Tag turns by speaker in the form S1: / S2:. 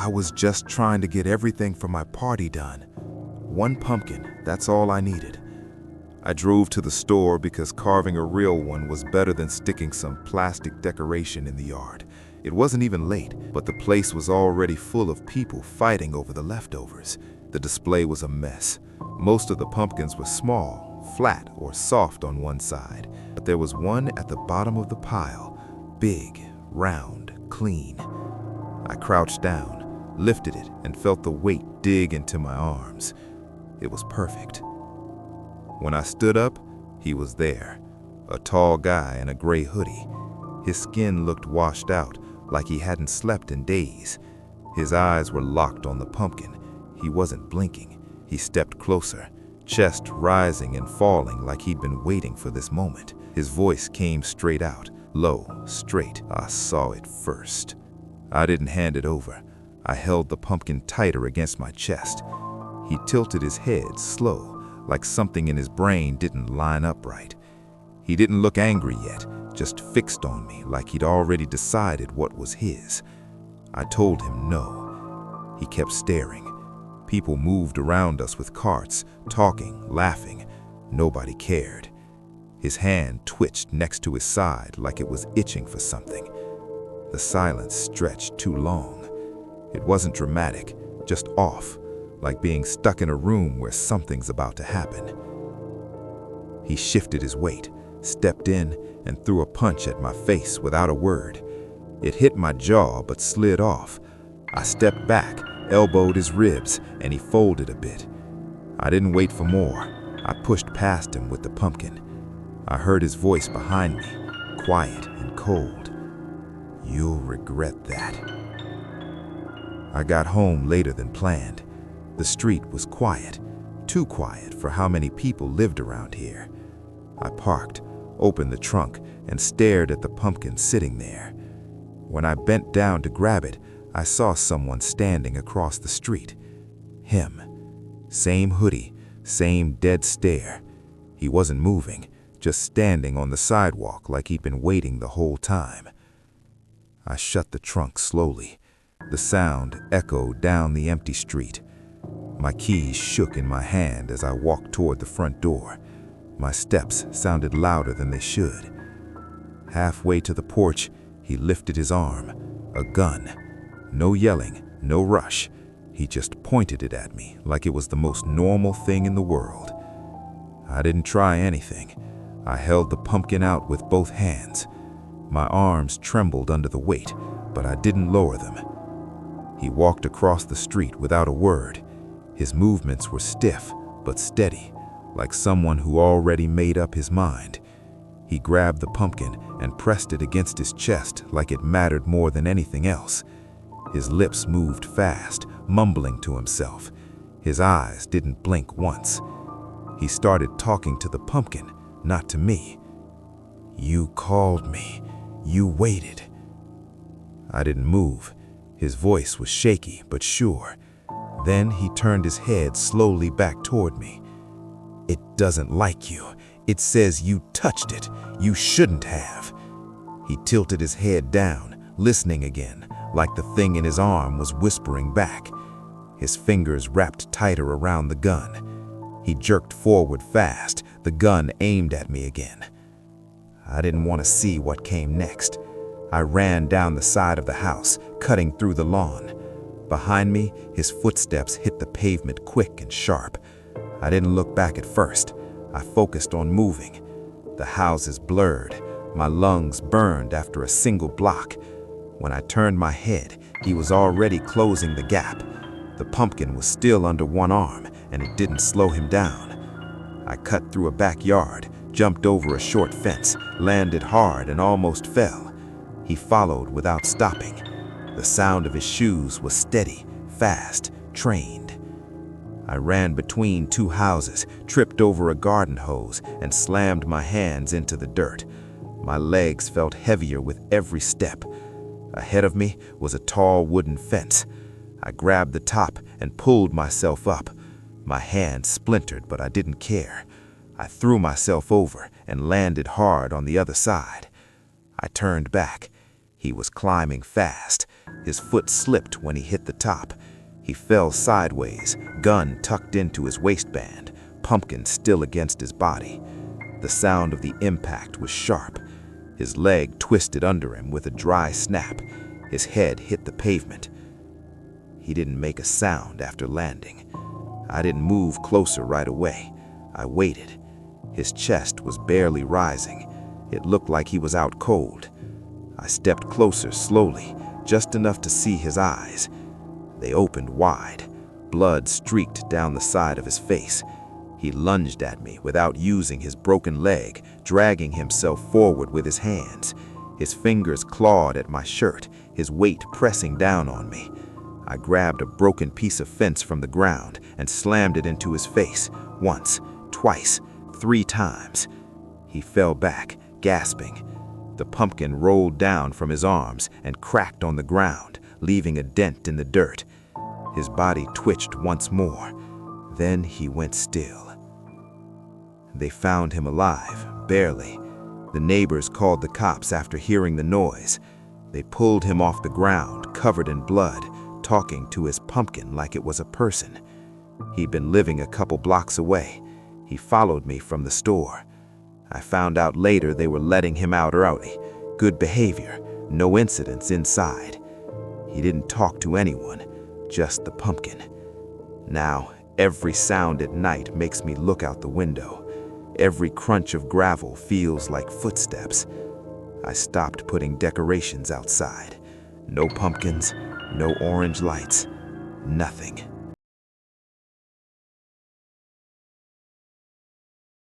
S1: I was just trying to get everything for my party done. One pumpkin, that's all I needed. I drove to the store because carving a real one was better than sticking some plastic decoration in the yard. It wasn't even late, but the place was already full of people fighting over the leftovers. The display was a mess. Most of the pumpkins were small, flat, or soft on one side, but there was one at the bottom of the pile, big, round, clean. I crouched down, lifted it, and felt the weight dig into my arms. It was perfect. When I stood up, he was there, a tall guy in a gray hoodie. His skin looked washed out, like he hadn't slept in days. His eyes were locked on the pumpkin. He wasn't blinking. He stepped closer, chest rising and falling like he'd been waiting for this moment. His voice came straight out, low, straight. I saw it first. I didn't hand it over. I held the pumpkin tighter against my chest. He tilted his head slow, like something in his brain didn't line up right. He didn't look angry yet, just fixed on me like he'd already decided what was his. I told him no. He kept staring. People moved around us with carts, talking, laughing. Nobody cared. His hand twitched next to his side like it was itching for something. The silence stretched too long. It wasn't dramatic, just off, like being stuck in a room where something's about to happen. He shifted his weight, stepped in, and threw a punch at my face without a word. It hit my jaw but slid off. I stepped back, elbowed his ribs, and he folded a bit. I didn't wait for more. I pushed past him with the pumpkin. I heard his voice behind me, quiet and cold. "You'll regret that." I got home later than planned. The street was quiet, too quiet for how many people lived around here. I parked, opened the trunk, and stared at the pumpkin sitting there. When I bent down to grab it, I saw someone standing across the street. Him. Same hoodie, same dead stare. He wasn't moving, just standing on the sidewalk like he'd been waiting the whole time. I shut the trunk slowly. The sound echoed down the empty street. My keys shook in my hand as I walked toward the front door. My steps sounded louder than they should. Halfway to the porch, he lifted his arm, a gun. No yelling, no rush. He just pointed it at me like it was the most normal thing in the world. I didn't try anything. I held the pumpkin out with both hands. My arms trembled under the weight, but I didn't lower them. He walked across the street without a word. His movements were stiff but steady, like someone who already made up his mind. He grabbed the pumpkin and pressed it against his chest like it mattered more than anything else. His lips moved fast, mumbling to himself. His eyes didn't blink once. He started talking to the pumpkin, not to me. "You called me. You waited." I didn't move. His voice was shaky but sure. Then he turned his head slowly back toward me. "It doesn't like you. It says you touched it. You shouldn't have." He tilted his head down, listening again, like the thing in his arm was whispering back. His fingers wrapped tighter around the gun. He jerked forward fast, the gun aimed at me again. I didn't want to see what came next. I ran down the side of the house, cutting through the lawn. Behind me, his footsteps hit the pavement quick and sharp. I didn't look back at first. I focused on moving. The houses blurred. My lungs burned after a single block. When I turned my head, he was already closing the gap. The pumpkin was still under one arm, and it didn't slow him down. I cut through a backyard, jumped over a short fence, landed hard and almost fell. He followed without stopping. The sound of his shoes was steady, fast, trained. I ran between two houses, tripped over a garden hose, and slammed my hands into the dirt. My legs felt heavier with every step. Ahead of me was a tall wooden fence. I grabbed the top and pulled myself up. My hand splintered, but I didn't care. I threw myself over and landed hard on the other side. I turned back. He was climbing fast. His foot slipped when he hit the top. He fell sideways, gun tucked into his waistband, pumpkin still against his body. The sound of the impact was sharp. His leg twisted under him with a dry snap. His head hit the pavement. He didn't make a sound after landing. I didn't move closer right away. I waited. His chest was barely rising. It looked like he was out cold. I stepped closer slowly, just enough to see his eyes. They opened wide. Blood streaked down the side of his face. He lunged at me without using his broken leg, dragging himself forward with his hands. His fingers clawed at my shirt, his weight pressing down on me. I grabbed a broken piece of fence from the ground and slammed it into his face, once, twice, 3 times. He fell back, gasping. The pumpkin rolled down from his arms and cracked on the ground, leaving a dent in the dirt. His body twitched once more. Then he went still. They found him alive, barely. The neighbors called the cops after hearing the noise. They pulled him off the ground, covered in blood, talking to his pumpkin like it was a person. He'd been living a couple blocks away. He followed me from the store. I found out later they were letting him out early. Good behavior, no incidents inside. He didn't talk to anyone, just the pumpkin. Now, every sound at night makes me look out the window. Every crunch of gravel feels like footsteps. I stopped putting decorations outside. No pumpkins, no orange lights, nothing.